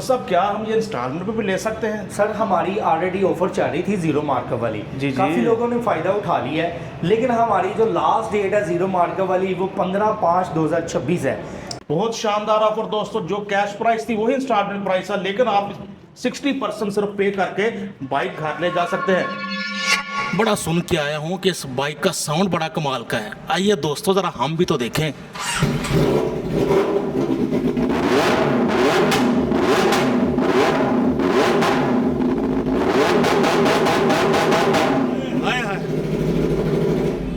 साहब क्या हम ये इंस्टॉलमेंट पे भी ले सकते हैं? सर हमारी ऑलरेडी ऑफर चल रही थी जीरो मार्कअप वाली, जी। काफ़ी लोगों ने फ़ायदा उठा लिया है, लेकिन हमारी जो लास्ट डेट है जीरो मार्कअप वाली वो 15/5/2026 है। बहुत शानदार ऑफर दोस्तों, जो कैश प्राइस थी वही इंस्टॉलमेंट प्राइस है, लेकिन आप 60% सिर्फ पे करके बाइक घर ले जा सकते हैं। बड़ा सुन के आया हूँ कि इस बाइक का साउंड बड़ा कमाल का है। आइए दोस्तों ज़रा हम भी तो देखें।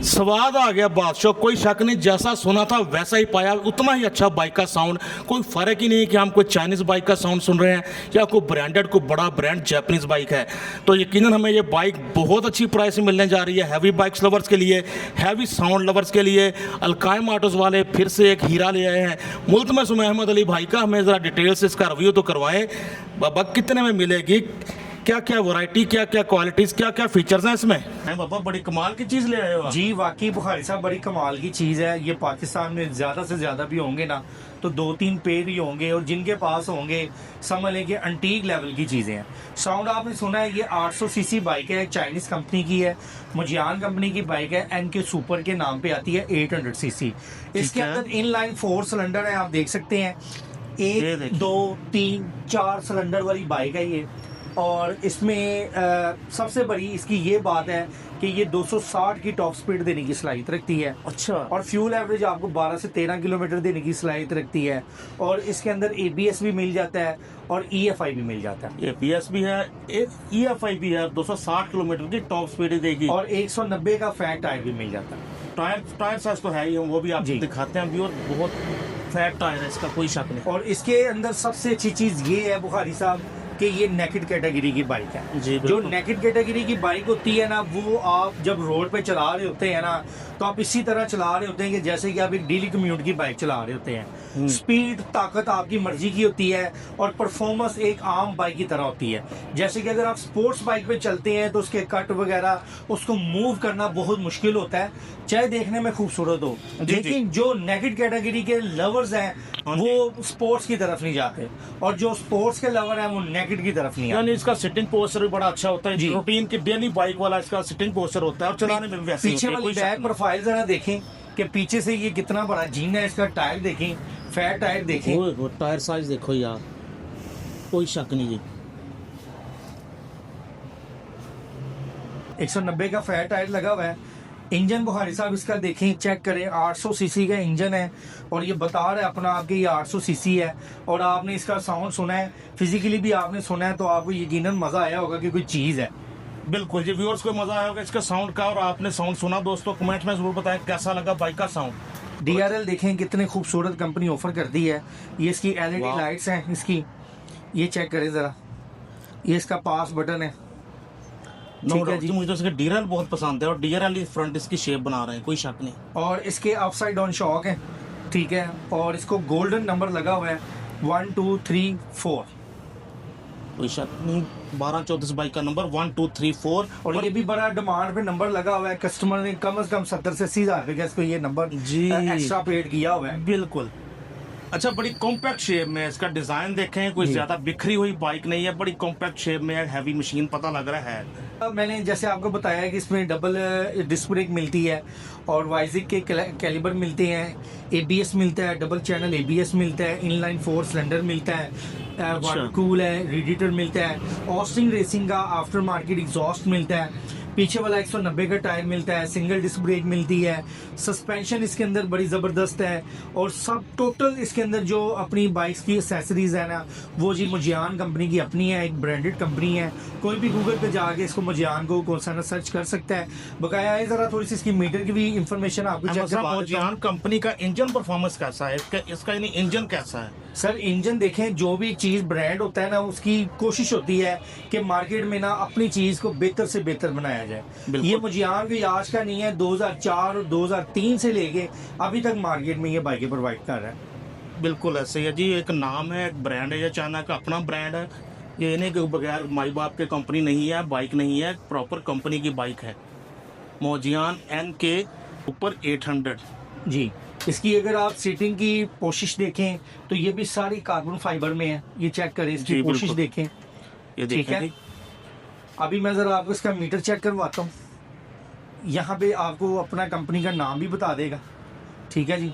स्वाद आ गया बादशाह, कोई शक नहीं, जैसा सुना था वैसा ही पाया, उतना ही अच्छा बाइक का साउंड। कोई फ़र्क ही नहीं कि हम कोई चाइनीज़ बाइक का साउंड सुन रहे हैं या कोई ब्रांडेड, कोई बड़ा ब्रांड जापानीज़ बाइक है। तो यकीनन हमें ये बाइक बहुत अच्छी प्राइस में मिलने जा रही है। हैवी बाइक्स लवर्स के लिए, हैवी साउंड लवर्स के लिए अलकायम ऑटोज़ वाले फिर से एक हीरा ले आए हैं। मुल्तमस अहमद अली भाई का हमें ज़रा डिटेल से इसका रिव्यू तो करवाएं। बाबा कितने में मिलेगी, क्या क्या वैरायटी, क्या क्या क्वालिटीज़, क्या क्या फीचर्स हैं इसमें? बाबा बड़ी कमाल की चीज़ ले आए हो आप। जी वाकई बुखारी साहब बड़ी कमाल की चीज़ है। ये पाकिस्तान में ज़्यादा से ज़्यादा भी होंगे ना तो 2-3 पेड़ ही होंगे, और जिनके पास होंगे समझ लें कि अंटीक लेवल की चीज़ें हैं। साउंड आपने सुना है, ये 800 सीसी बाइक है, चाइनीज़ कंपनी की है, मुजियान कंपनी की बाइक है, NK सुपर के नाम पे आती है, 800 सीसी। इसके अंदर इनलाइन 4 सिलेंडर है, आप देख सकते हैं, 1 2 3 4 सिलेंडर वाली बाइक है ये। और इसमें सबसे बड़ी इसकी ये बात है कि ये 260 की टॉप स्पीड देने की सलाहियत रखती है। अच्छा। और फ्यूल एवरेज आपको 12 से 13 किलोमीटर देने की सलाहियत रखती है। और इसके अंदर ABS भी मिल जाता है और EFI भी मिल जाता है। ABS भी है, EFI भी है, 260 किलोमीटर की टॉप स्पीड देगी, और 190 का फैट टायर भी मिल जाता है। टायर साइज तो है ही, वो भी आप जी। दिखाते हैं व्यूअर, बहुत फैट टायर है इसका, कोई शक नहीं। और इसके अंदर सबसे अच्छी चीज़ ये है बुखारी साहब कि ये नेकेड कैटेगरी की बाइक है। जी, जो नेकेड कैटेगरी की बाइक होती है ना, वो आप जब रोड पे चला रहे होते हैं ना, तो आप इसी तरह चला रहे होते हैं कि जैसे कि आप एक डेली कम्यूट की बाइक चला रहे होते हैं। स्पीड ताकत आपकी मर्जी की होती है और परफॉर्मेंस एक आम बाइक की तरह होती है। जैसे कि अगर आप स्पोर्ट्स बाइक पे चलते हैं तो उसके कट वगैरह उसको मूव करना बहुत मुश्किल होता है, चाहे देखने में खूबसूरत हो। लेकिन जो नेकेड कैटेगरी के लवर्स हैं वो स्पोर्ट्स की तरफ नहीं जाते, और जो स्पोर्ट्स के लवर हैं वो नेकेड की तरफ नहीं आते। यानी इसका सिटिंग पोस्चर भी बड़ा अच्छा होता है, जी। रूटीन की डेली बाइक वाला इसका सिटिंग पोस्चर होता है, और चलाने में भी वैसे ही पीछे होता है, वाली कोई बैक शक प्रोफाइल जरा देखें कि पीछे से ये कितना बड़ा जीन है इसका। टायर देखें, फैट टायर देखें। नहीं। टायर साइज देखो यार, कोई शक नहीं जी। 190 का फैट टायर लगा हुआ है। इंजन बुखारी साहब इसका देखें, चेक करें, 800 सीसी का इंजन है, और ये बता रहा है अपना आपके ये 800 सीसी है। और आपने इसका साउंड सुना है, फिजिकली भी आपने सुना है, तो आपको यकीनन मजा आया होगा कि कोई चीज़ है। बिल्कुल जी, व्यूअर्स को मजा आया होगा इसका साउंड का, और आपने साउंड सुना दोस्तों, कमेंट में जरूर बताएं कैसा लगा बाइक का साउंड। DRL देखें कितने खूबसूरत कंपनी ऑफर करती है। ये इसकी LED वाह। लाइट्स हैं इसकी, ये चेक करें ज़रा, ये इसका पास बटन है। ठीक है जी। मुझे तो इसके DRL बहुत पसंद है, और DRL फ्रंट इसकी शेप बना रहे हैं, कोई शक नहीं। और इसके अपसाइड डाउन शॉक है, ठीक है, और इसको गोल्डन नंबर लगा हुआ है 1 2 3 4। कोई शक नहीं, 12-14 बाइक का नंबर 1 2 3 4। और ये भी बड़ा डिमांड पे नंबर लगा हुआ है, कस्टमर ने कम से कम 70 से 80 हज़ार रुपये का इसको ये नंबर जी एक्स्ट्रा पेड किया हुआ है। बिल्कुल। अच्छा, बड़ी कॉम्पैक्ट शेप में इसका डिजाइन देखें, कोई ज्यादा बिखरी हुई बाइक नहीं है, बड़ी कॉम्पैक्ट शेप में है, हैवी मशीन पता लग रहा है। मैंने जैसे आपको बताया कि इसमें डबल डिस्क ब्रेक मिलती है, और वाइजिक के कैलिबर मिलते हैं, ABS मिलता है, डबल चैनल ABS मिलता है, इनलाइन 4 सिलेंडर मिलता है, वाटर कूल है, रेडिएटर मिलता है, ऑस्टिन रेसिंग का आफ्टर मार्केट एग्जॉस्ट मिलता है, पीछे वाला 190 का टायर मिलता है, सिंगल डिस्क ब्रेक मिलती है, सस्पेंशन इसके अंदर बड़ी ज़बरदस्त है, और सब टोटल इसके अंदर जो अपनी बाइक्स की एक्सेसरीज है ना, वो जी मुजियान कंपनी की अपनी है, एक ब्रांडेड कंपनी है। कोई भी गूगल पे जाके इसको मुजियान को कौन सा ना सर्च कर सकता है। बकाया है ज़रा थोड़ी सी इसकी मीटर की भी इंफॉर्मेशन आपको चेक करवा देता हूं। मुजियान कंपनी का इंजन परफॉर्मेंस कैसा है, इसका यानी इंजन कैसा है? सर इंजन देखें, जो भी चीज़ ब्रांड होता है ना, उसकी कोशिश होती है कि मार्केट में ना अपनी चीज़ को बेहतर से बेहतर बनाया जाए। ये मुजियान भी आज का नहीं है, 2004 और 2003 से लेके अभी तक मार्केट में ये बाइकें प्रोवाइड कर रहा है। बिल्कुल ऐसे ही है जी, एक नाम है, एक ब्रांड है, या चाइना का अपना ब्रांड है, ये नहीं कि बगैर माई बाप के कंपनी नहीं है, बाइक नहीं है, प्रॉपर कंपनी की बाइक है। मोजियान NK सुपर 800 जी। इसकी अगर आप सीटिंग की कोशिश देखें तो ये भी सारी कार्बन फाइबर में है, ये चेक करें, इसकी जी, कोशिश बिल्कुल। देखें। ये ठीक है, देखें जी। अभी मैं ज़रा आपको इसका मीटर चेक करवाता हूँ। यहाँ पे आपको अपना कंपनी का नाम भी बता देगा। ठीक है जी,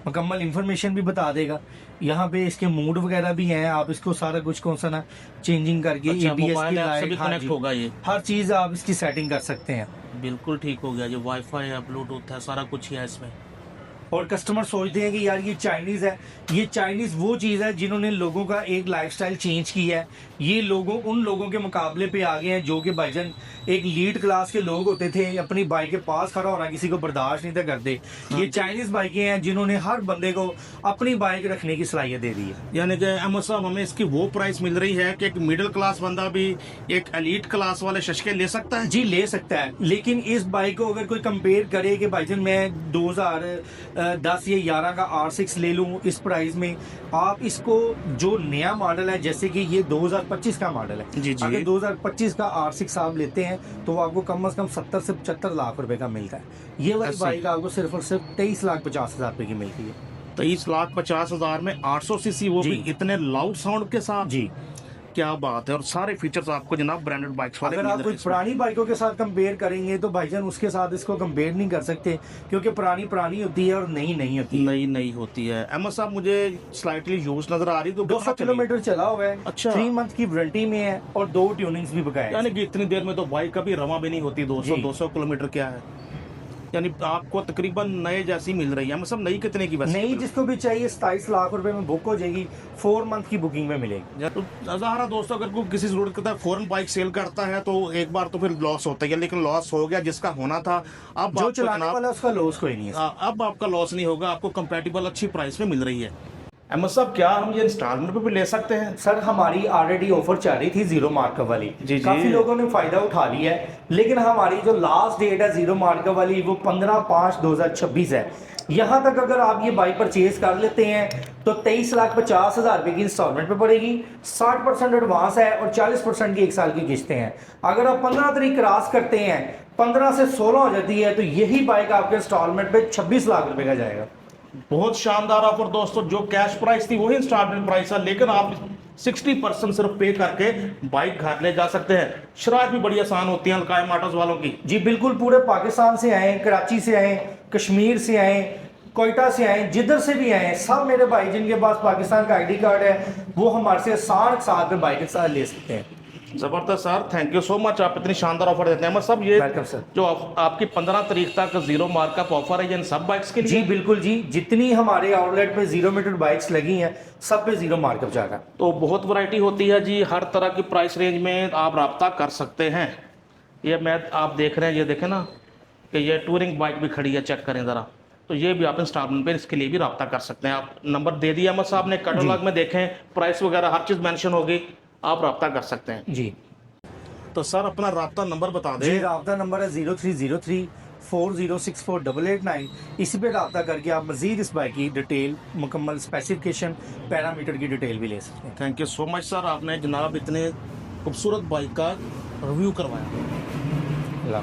मुकम्मल इंफॉर्मेशन भी बता देगा। यहाँ पे इसके मूड वगैरह भी हैं, आप इसको सारा कुछ कौन सा ना चेंजिंग करके अच्छा, ABS मोबाइल की ऐप से लाइट, भी हाँ कनेक्ट जी, होगा ये। हर चीज़ आप इसकी सेटिंग कर सकते हैं। बिल्कुल ठीक हो गया जी, वाईफाई है, ब्लूटूथ है, सारा कुछ ही है इसमें। और कस्टमर सोचते हैं कि यार ये चाइनीज़ है। ये चाइनीज़ वो चीज़ है जिन्होंने लोगों का एक लाइफस्टाइल चेंज किया है। ये लोगों उन लोगों के मुकाबले पे आ गए हैं जो कि भाईजान एक लीड क्लास के लोग होते थे, अपनी बाइक के पास खड़ा होना किसी को बर्दाश्त नहीं था करते। ये चाइनीज़ बाइकें हैं जिन्होंने हर बंदे को अपनी बाइक रखने की सलाहियत दे दी है। यानी कि अहमद साहब, हमें इसकी वो प्राइस मिल रही है कि एक मिडिल क्लास बंदा भी एक एलीट क्लास वाले शशके ले सकता है। जी ले सकता है, लेकिन इस बाइक को अगर कोई कंपेयर करे कि भाईजान मैं 2010 या 11 का R6 ले लूं इस प्राइस में, आप इसको जो नया मॉडल है, जैसे कि ये 2025 का मॉडल है, जी, जी। अगर 2025 का R6 आप लेते हैं तो आपको कम से कम 70 से 75 लाख रुपए का मिलता है। ये वाली ऐसे? बाइक आपको सिर्फ और सिर्फ 23,50,000 रुपए की मिलती है। 23,50,000 में 800 सीसी, वो जी। भी इतने लाउड साउंड के साथ। जी, क्या बात है। और सारे फीचर्स आपको जनाब ब्रांडेड बाइक्स वाले अगर मिल आप रहे कोई हैं इसमें। पुरानी बाइकों के साथ कंपेयर करेंगे तो भाईजान उसके साथ इसको कंपेयर नहीं कर सकते, क्योंकि पुरानी पुरानी होती है और नई नहीं होती है। नई नई होती है। अहमद साहब, मुझे स्लाइटली यूज नजर आ रही, तो 200 किलोमीटर चला हुआ है, अच्छा। 3 मंथ की वारंटी में है और 2 ट्यूनिंग्स भी बकाया है। यानी कि इतनी देर में तो बाइक कभी रवा भी नहीं होती। 200 जी। 200 किलोमीटर क्या है, यानी आपको तकरीबन नए जैसी मिल रही है। मतलब नई कितने की वैसे? नई जिसको भी चाहिए 27 लाख रुपए में बुक हो जाएगी, 4 मंथ की बुकिंग में मिलेगी। या तो ज़ाहिर है दोस्तों, अगर कोई किसी जरूरत के तहत फौरन बाइक सेल करता है तो एक बार तो फिर लॉस होता है, लेकिन लॉस हो गया जिसका होना था। अब जो आपको चलाने जनाब- वाला उसका लॉस कोई नहीं है। अब आपका लॉस नहीं होगा, आपको कंपैटिबल अच्छी प्राइस में मिल रही है। अहमद साहब, क्या हम ये इंस्टॉलमेंट पे भी ले सकते हैं? सर हमारी ऑलरेडी ऑफर चल रही थी जीरो मार्कअप वाली, जी, जी। काफी लोगों ने फायदा उठा लिया है, लेकिन हमारी जो लास्ट डेट है जीरो मार्कअप वाली वो 15/5/2026 है। यहाँ तक अगर आप ये बाइक परचेज कर लेते हैं तो 23,50,000 रुपए की इंस्टॉलमेंट पे पड़ेगी, 60% एडवांस है और 40% की 1 साल की किस्तें हैं। अगर आप 15 तारीख क्रॉस करते हैं, 15 से 16 हो जाती है, तो यही बाइक आपके इंस्टॉलमेंट पे 26 लाख रुपए का जाएगा। बहुत शानदार ऑफर दोस्तों। जो कैश प्राइस थी वही इंस्टॉलमेंट प्राइस है, लेकिन आप 60% सिर्फ पे करके बाइक घर ले जा सकते हैं। शराब भी बड़ी आसान होती है अलकायम मोटर्स वालों की। जी बिल्कुल, पूरे पाकिस्तान से आए, कराची से आए, कश्मीर से आए, कोयटा से आए, जिधर से भी आए, सब मेरे भाई जिनके पास पाकिस्तान का ID कार्ड है वो हमारे से आसान के साथ में बाइक के साथ ले सकते हैं। जबरदस्त sir, thank you so much, आप इतनी शानदार ऑफर देते हैं। अहमद साहब, ये वेलकम सर। जो आपकी 15 तारीख तक जीरो मार्कअप ऑफर है, ये इन सब बाइक्स के लिए? जी बिल्कुल जी, जितनी हमारे आउटलेट पे 0 मीटर बाइक्स लगी हैं सब पे जीरो मार्कअप जाएगा। तो बहुत वैरायटी होती है जी, हर तरह की प्राइस रेंज में आप रब्ता कर सकते हैं। ये मैं आप देख रहे हैं, ये देखें ना कि ये टूरिंग बाइक भी खड़ी है, चेक करें ज़रा। तो ये भी आप इंस्टॉलमेंट पे इसके लिए भी रब्ता कर सकते हैं। आप नंबर दे दिया अहमद साहब ने, कैटलॉग में देखें, प्राइस वगैरह हर चीज़ मेंशन होगी, आप रब्ता कर सकते हैं। जी तो सर अपना रब्ता नंबर बता जी, दें। राब्ता नंबर है 0303 4064 इसी पे रब्ता करके आप मजीद इस बाइक की डिटेल, मुकम्मल स्पेसिफिकेशन, पैरामीटर की डिटेल भी ले सकते हैं। Thank you so much sir, आपने जनाब इतने खूबसूरत बाइक का रिव्यू करवाया। अल्लाह।